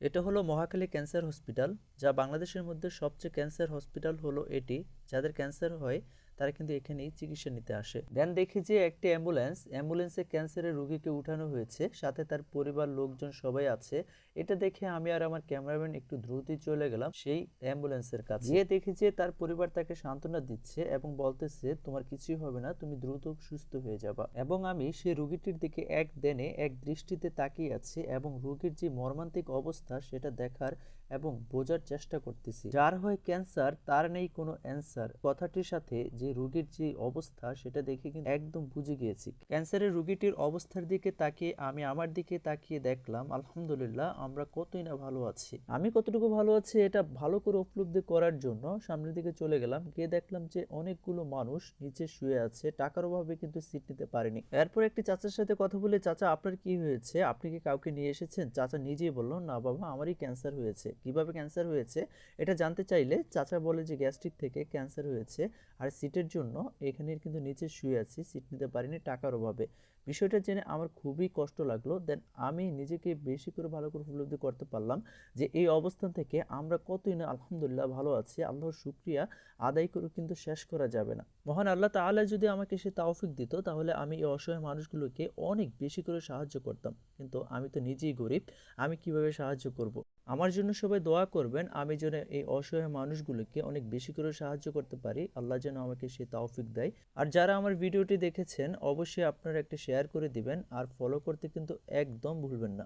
এটা হলো Mohakhali cancer hospital, যা বাংলাদেশের মধ্যে সবচেয়ে ক্যান্সার হসপিটাল হলো এটি। যাদের ক্যান্সার হয় তারা কিন্তু এখানেই চিকিৎসা নিতে আসে। দেন দেখি যে একটি অ্যাম্বুলেন্সে ক্যান্সারের রোগীকে উঠানো হয়েছে, সাথে তার পরিবার লোকজন সবাই আছে। এটা দেখে আমি আর আমার ক্যামেরাম্যান একটু দ্রুতই চলে গেলাম সেই অ্যাম্বুলেন্সের কাছে। গিয়ে দেখি যে তার পরিবার তাকে সান্ত্বনা দিচ্ছে এবং বলতেছে তোমার কিছুই হবে না, তুমি দ্রুত সুস্থ হয়ে যাবা। এবং আমি সেই রোগীটির দিকে এক দেনে এক দৃষ্টিতে তাকিয়ে আছি এবং রোগীর যে মর্মান্তিক অবস্থা সেটা দেখার এবং বোঝার চেষ্টা করতেছি। যার হয় ক্যান্সার তার নেই কোনো অ্যান্সার কথাটির সাথে যে রোগীর যে অবস্থা সেটা দেখে কিন্তু একদম বুঝে গিয়েছি। ক্যান্সারের রোগীটির অবস্থার দিকে তাকিয়ে আমি আমার দিকে তাকিয়ে দেখলাম আলহামদুলিল্লাহ আমরা কতই না ভালো আছি। আমি কতটুকু ভালো আছি এটা ভালো করে উপলব্ধি করার জন্য সামনের দিকে চলে গেলাম। গিয়ে দেখলাম যে অনেকগুলো মানুষ নিচে শুয়ে আছে, টাকার অভাবে কিন্তু সিট নিতে পারেনি। এরপর একটি চাচার সাথে কথা বলে, চাচা আপনার কি হয়েছে, আপনি কি কাউকে নিয়ে এসেছেন? চাচা নিজেই বলল, না বাবা আমারই ক্যান্সার হয়েছে। কিভাবে ক্যান্সার হয়েছে এটা জানতে চাইলে চাচা বলে যে গ্যাস্ট্রিক থেকে ক্যান্সার হয়েছে, আর সিটের জন্য এখানে কিন্তু নিচে শুয়ে আছি, সিট নিতে পারিনি টাকার অভাবে। বিষয়টা জেনে আমার খুবই কষ্ট লাগলো। দেন আমি নিজেকে বেশি করে ভালো করে উপলব্ধি করতে পারলাম যে এই অবস্থান থেকে আমরা কতই না আলহামদুলিল্লাহ ভালো আছি। আল্লাহর শুকরিয়া আদায় করে কিন্তু শেষ করা যাবে না। মহান আল্লাহ তাআলা যদি আমাকে সে তৌফিক দিত তাহলে আমি এই অসহায় মানুষগুলোকে অনেক বেশি করে সাহায্য করতাম, কিন্তু আমি তো নিজেই গরিব, আমি কিভাবে সাহায্য করব? আমার জন্য সবাই দোয়া করবেন আমি যেন এই অসহায় মানুষগুলোকে অনেক বেশি করে সাহায্য করতে পারি। আল্লাহ যেন আমাকে সে তৌফিক দেয়। আর যারা আমার ভিডিওটি দেখেছেন অবশ্যই আপনারা একটা শেয়ার করে দিবেন আর ফলো করতে কিন্তু একদম ভুলবেন না।